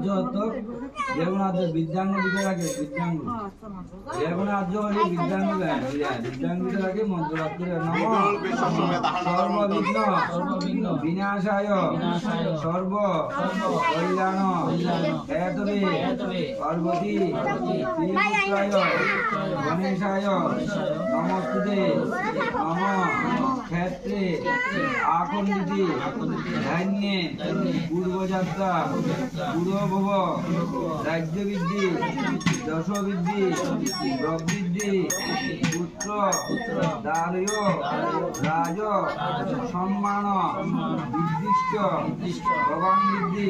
আর্য অর্থ যে কোনো আর্য বিদ্যাঙ্গ ভিতরে রাখে বিদ্যাঙ্গ যে কোনো আর্য হলে বিদ্যাঙ্গ বিদ্যাঙ্গ ভিতরে রাখে মন্ত্র লাভ করে নম সর্ববিঘ্ন বিনাশায় সর্ব কল্যাণ হেতবে পার্বতী শ্রীপুত্রায় গণেশায় নমস্তুতে নম ক্ষেত্রে আকন্দিতে ধান্যে পূর্বযাত্রা পুরভব রাজ্যবৃদ্ধি যশবৃদ্ধি প্রবৃদ্ধি পুত্র দারয় রাজ সম্মান বিদ্দিষ্ট ভবানবৃদ্ধি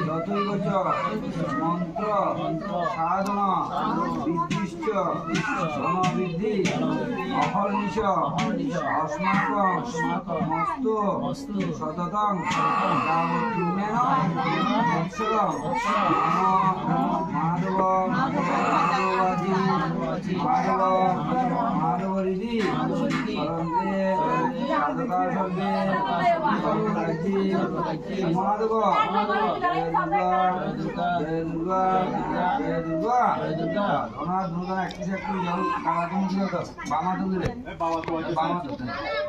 তথৈবচ মন্ত্র সাধন বিদ্দিষ্ট ধনবৃদ্ধি অহর্নিশ अस्माकं मस्तु सततं रामकृष्णेन अक्षरं माधवरिधि सरन्ते साधका सर्वे माधव जय दुर्गा धनाथ दुर्गा একটি একটু যাও বাবা তুমি দিও তো বাবা তো দিলে বাবা তো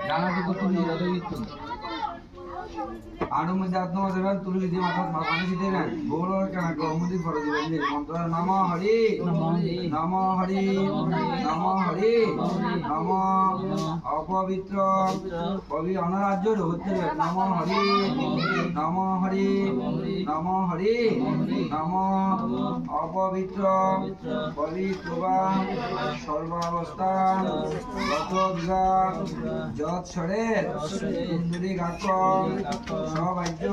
জানা তো তুমি যত ইচ্ছা আরো মধ্যে আত্মা দেবেন তুলসী দিয়ে মাথা পানি দিতে দেন বড় কেন গৌমুদি ফরে দিবেন যে মন্ত্র নম হরি নম হরি নম হরি নম অপবিত্র কবি অনারাজ্য হচ্ছে নম হরি নম হরি নম হরি নম অপবিত্র পবিত্রবা সর্বাবস্থা গতবিঘা যৎ সরের সুন্দরী গাক সবাজ্য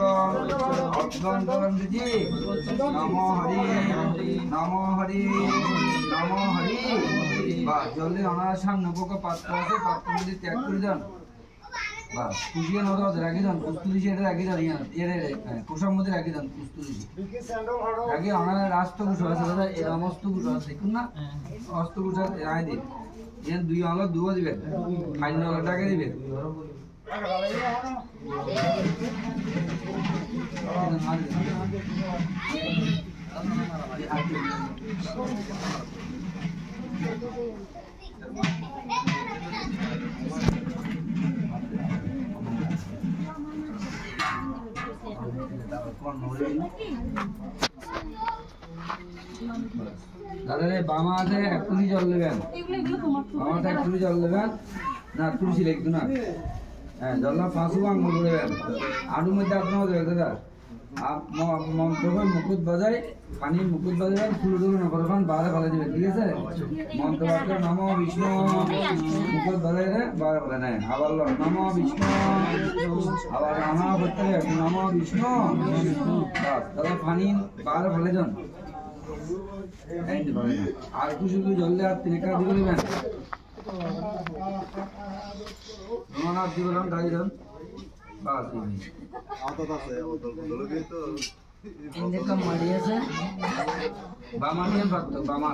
অভ্যন্তরণ দিজি নম হরি নম হরি নম হরি বা জলদি ওনার সামনে বুকে পাত্র আছে পাত্র মধ্যে ত্যাগ করে দেন বা কুজিয়ে নদ রাখি দেন কুস্তুলিশি এটা রাখি দেন এর কুসার মধ্যে রাখি দেন কুস্তুলিশি রাখি ওনার রাস্ত কুশ আছে দাদা এর মস্ত কুশ আছে দেখুন না অস্ত কুশ রায় দিন এর দুই আলো দুও দিবেন খাইন টাকা দিবেন দাদা রে বামা আছে এক তুলি জল নেবেন বামাতে এক তুলি জল নেবেন না তুলসী লিখতো না হ্যাঁ জল্লা ফাঁসু আঙুল দেবেন আলুর মধ্যে আপনার দেবেন দাদা মন্ত্র মুকুট বাজায় পানি মুকুট বাজাবেন ফুল টুল নকরবেন বারে ফেলে দেবেন ঠিক আছে মন্ত্র বাক্য নম বিষ্ণু মুকুট বাজায় বারে ফেলে নেয় আবার নম বিষ্ণু আবার রামা করতে নম বিষ্ণু দাদা পানি বারে ফেলে যান আর কিছু জললে আর তিন একা দিয়ে দেবেন নমনাথ দিবলাম গাড়ি দেন বাস ইন্দিকা মারি আছে বামা দিয়ে ভক্ত বামা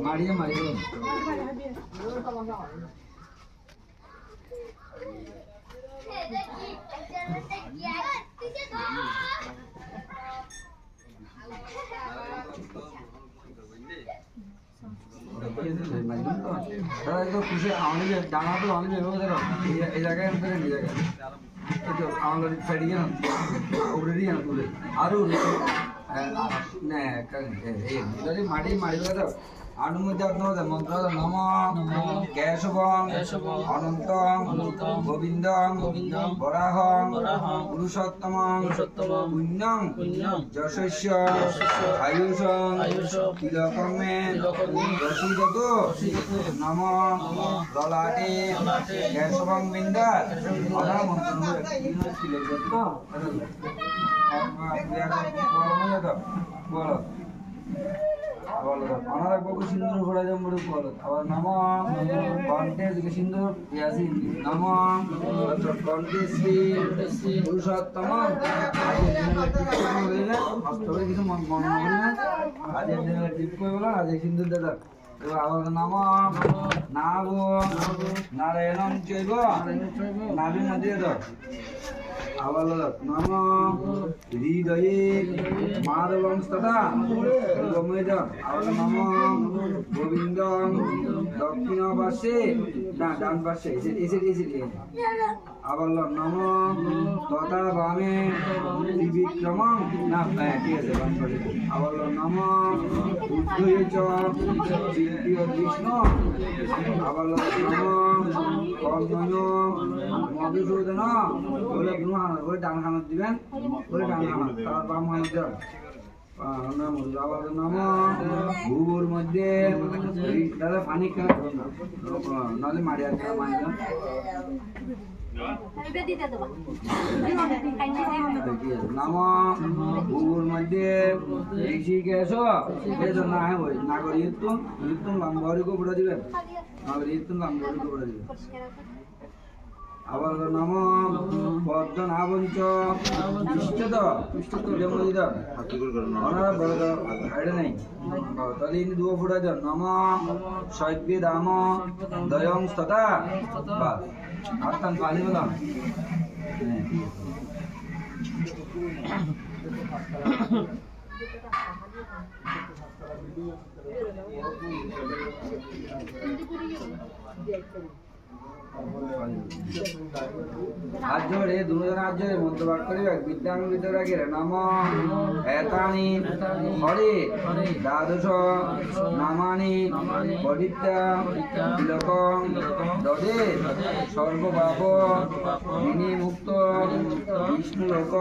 মারিয়ে মারিয়ে খুশি আমাদের ডাঙা তো অনেক এই জায়গায় এই জায়গায় আমাদের সাইডে উড়ে না তুলে আরো মাটি মারি আনুমতি আপনাদের মন্ত্র নম কেশবং অনন্তং গোবিন্দং বরাহং পুরুষোত্তমং পুণ্যং যশস্য আয়ুষং তিলকমে রসিদত নম ললাটে কেশবং বিন্দার বলো অনার একবার সিন্দুর ঘোরা যাম বলে বল আবার নম কণ্ঠে সিন্দুর ইয়াসি নম কণ্ঠে শ্রী পুরুষোত্তম হস্তবে কিছু মনে করি না আজের দিনে টিপ করে বলো আজ সিন্দুর দাদা আবার নম নাভ নারায়ণং চৈব নাভির মধ্যে দাও আবার নম হৃদয়ে মাধবং তথা আবার নম গোবিন্দং দক্ষিণ পার্শ্বে না ডান পার্শ্বে এসে আবার নম তথা বামে ত্রিবিক্রমং না ঠিক আছে আবার নম উদ্ধয়ে চ তৃতীয় কৃষ্ণ আবার নম কর্ণয় মধুসূদন বলে গুণহান বলে ডান হানত দিবেন বলে ডান হানত তার বাম হানত দেবেন নম ভূগুর মধ্যে দাদা পানি কেন নাহলে মারি আর নম ভূগুর মধ্যে ঋষিকেশ না হ্যাঁ ওই নাগর ইতুম লাম্বরি গোবরা দিবেন নাগর ইতুম লাম্বরি গোবরা দিবেন আবার নম পদ্মনাভঞ্চ ইষ্টত জমদিদ ওনারা বড় হাইডে নাই তাহলে ইনি দুয়া ফুটা দেন নম শৈব্যে দাম দয়ং তথা বাস আত্মান পানি বললাম হাত জোড়ে দুজন হাত জোড়ে মন্ত্রপাঠ করিবে বিদ্যাং বিদ্যারাগের নম এতানি হরে দ্বাদশ নামানি পরিত্যা তিলকং দদে সর্বপাপ বিনিমুক্ত বিষ্ণু লোক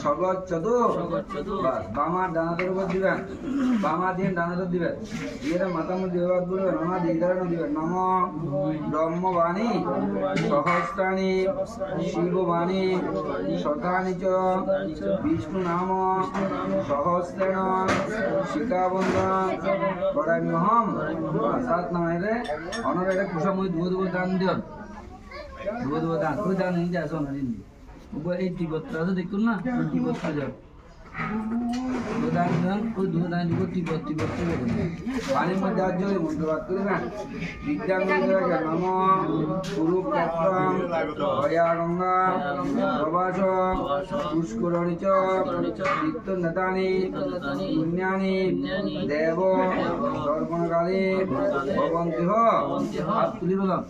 সগচ্ছতু বাস বামার ডানাতের উপর দিবেন বামা দিয়ে ডানাতে দিবেন দিয়ে মাথার মধ্যে ব্যবহার করবেন নমা দিদারানো দিবেন নম ব্রহ্মবাণী সহস্রাণী শিববাণী শতানি চ বিষ্ণু নাম সহস্রেণ শিকাবন্ধন করাম্যহম সাত নামে অনরে কুসম ধুব দান দিন ধুব দান ওই দান নিয়ে আসো না দিন এই তিব্বতটা তো দেখুন না তিব্বতটা যাও পানির মধ্যে আজ মন্ত্রপাঠ করবেন বিদ্যাং নম কুরুক্ষেত্রং হয়া গঙ্গা প্রবাস পুষ্করণী চ তীর্থনেতানি পুণ্যানি দেব দর্পণকালে ভবন্তি হাত তুলি বললাম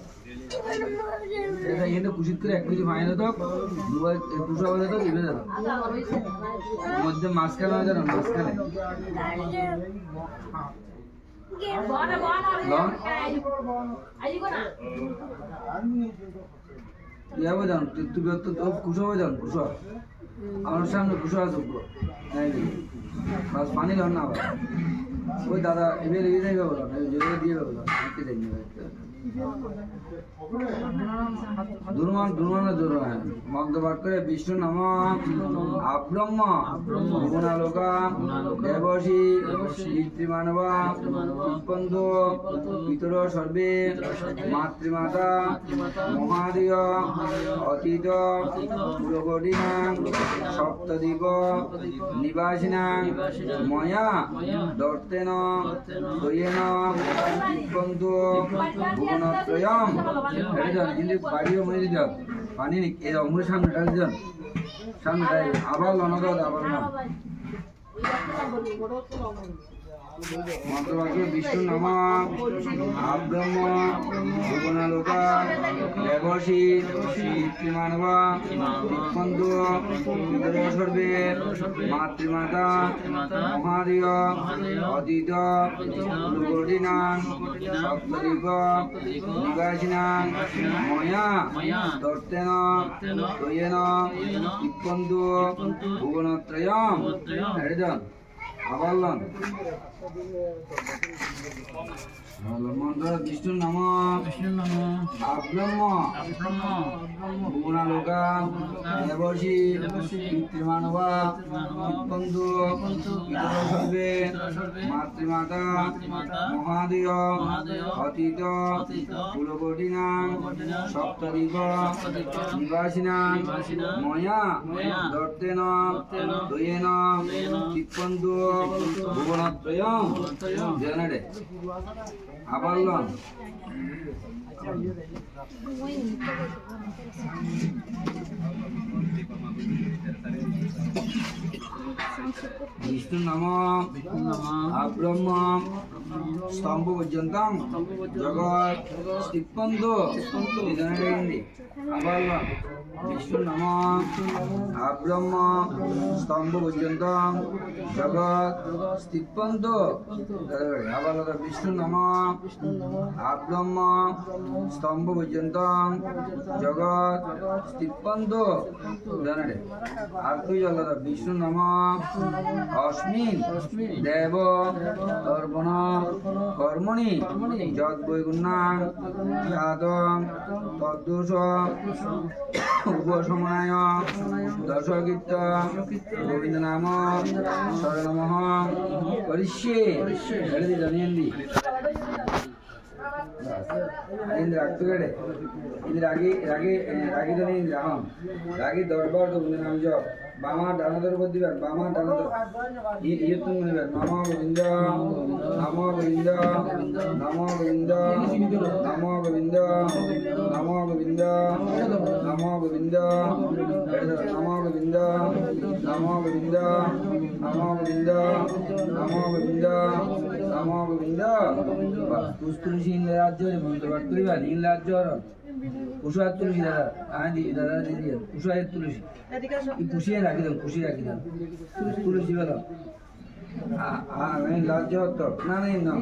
এটা কুশিত করে এক কেজি ফাইন হতো দুশো হয়ে যেত লিভে যেত মধ্যে মাঝখানে হয়ে যেত মাঝখানে যাবো যান তুই কুশো হয়ে যান কুশো আমার সামনে কুশো আছে বাস পানি লন না আবার ওই দাদা এবার এগিয়ে যাইবে বলো যেগুলো দিয়ে বলো হাঁটতে যাই মন্ত্রপাঠ করে বিষ্ণু নাম আব্রহ্ম ভুবনালোকা দেবশী পিতৃমানবা পিতৃবন্ধু পিতর সর্বে মাতৃমাতা মহাদেয় অতীত পুরকটিনাং সপ্তদ্বীপ নিবাসিনাং ময়া দর্তেন দয়েন পিতৃবন্ধু ভুবনত্রয়ম কিন্তু বাড়িও মেরে দিতে পানি এই অঙ্গুরের সামনে ঢালি দেন সামনে ঢালি আবার লনদ আবার না মন্ত্রবাক্য বিষ্ণু নাম আব্রহ্ম ভুবনালোকা দেবশী পিতৃমানবা পিতৃবন্ধু পিতর সর্বে মাতৃমাতা মহাদেয় অতীত পুরকটিনাং সপ্তদ্বীপ নিবাসিনাং ময়া দর্তেন দয়েন পিতৃবন্ধু ভুবনত্রয়ম আবার মন্ত্র বিষ্ণু নাম আব্রহ্ম ভুবনালোকা দেবশী পিতৃমানবা পিতৃবন্ধু পিতর সর্বে মাতৃমাতা মহাদেয় অতীত পুরকটিনাং সপ্তদ্বীপ নিবাসিনাং ময়া দর্তেন দয়েন পিতৃবন্ধু ভুবনত্রয়ম জানারে আবার লন বিষ্ণু নাম আব্রহ্ম স্তম্ভ পর্যন্তম জগৎ স্থিপন্ত জানারে আবার লন বিষ্ণু নাম আব্রহ্ম স্তম্ভ পর্যন্তম জগৎ স্থিপন্ত আবার বিষ্ণু নাম আব্রহ্ম স্তম্ভ পর্যন্তম জগৎ স্থিপন্ত জানারে আর তুই আলাদা বিষ্ণু নাম অস্মিন দেব তর্পণ কর্মণি যদ বৈগুণ্যাং জাতং তদ্দোষ উপশমনায় দশকীর্ত গোবিন্দ নাম শরণমহ করিষ্যে জানিয়েন্দি রাগি দরবার গোবিন্দ নাম জপ বামা ডানাদর উপর দিবেন বামা ডানাদর ইয়ে তুমি নেবেন নম গোবিন্দ নম গোবিন্দ নম গোবিন্দ নম গোবিন্দ নম গোবিন্দ নম গোবিন্দ নম গোবিন্দ নম গোবিন্দ নম গোবিন্দ নম গোবিন্দ নম গোবিন্দ তুলসী রাজ্য মন্ত্রপাঠ করিবা নীল রাজ্য কুশার তুলসী দাদা আদি দাদা দিদি কুশায়ের তুলসী খুশিয়ে রাখি দাও খুশি রাখি দাও তুলসী বলো রাজ্য তো না নেই না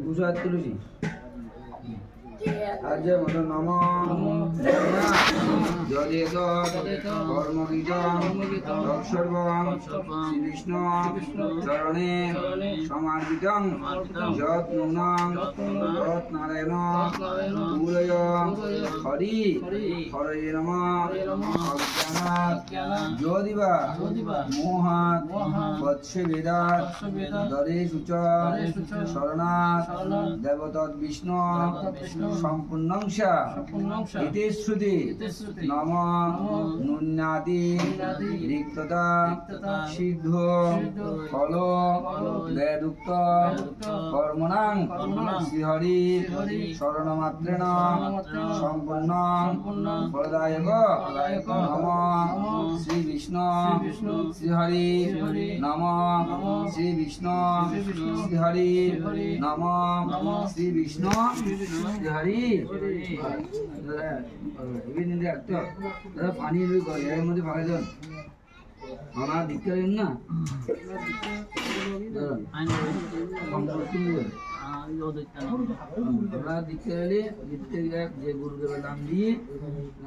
কুশার তুলসী আজ মত নম যদেত কর্মগীতং তৎসর্বং শ্রী বিষ্ণু চরণে সমার্পিতং যৎ নূনং তৎ নারায়ণ মূলয় হরি হরয়ে নমঃ অজ্ঞানাৎ যদিবা মোহাৎ বৎসে বেদাৎ দরেষু চ শরণাৎ দেবতৎ বিষ্ণু সম্পূর্ণংশা ইতি শ্রুতি নম নুন্যাদি রিক্ততা সিদ্ধ ফল বেদুক্ত কর্মণাং শ্রীহরি শরণমাত্রেণ সম্পূর্ণ ফলদায়ক নম শ্রী বিষ্ণু শ্রীহরি নম শ্রী বিষ্ণু শ্রীহরি নম শ্রী বিষ্ণু হরি পানি এর মধ্যে ফালাই দেন আমার দিকতে না আমরা দিকতে গেলে দিকতে যে গুরুদেবের নাম দিয়ে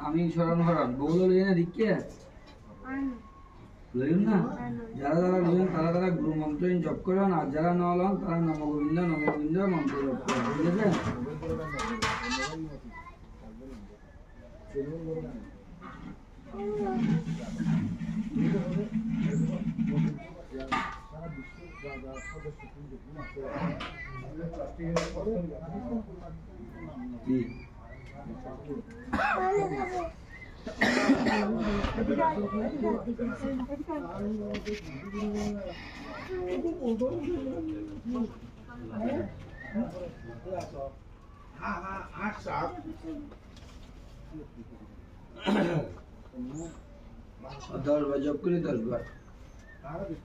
আমি স্মরণ করাম বৌল লই না দিককে লইন না যারা যারা লইন তারা তারা গুরু মন্ত্র জপ করেন আর যারা না লন তারা নম গোবিন্দ মন্ত্র জপ করেন বুঝলেন দরবার জপ করে দরবার তারপরে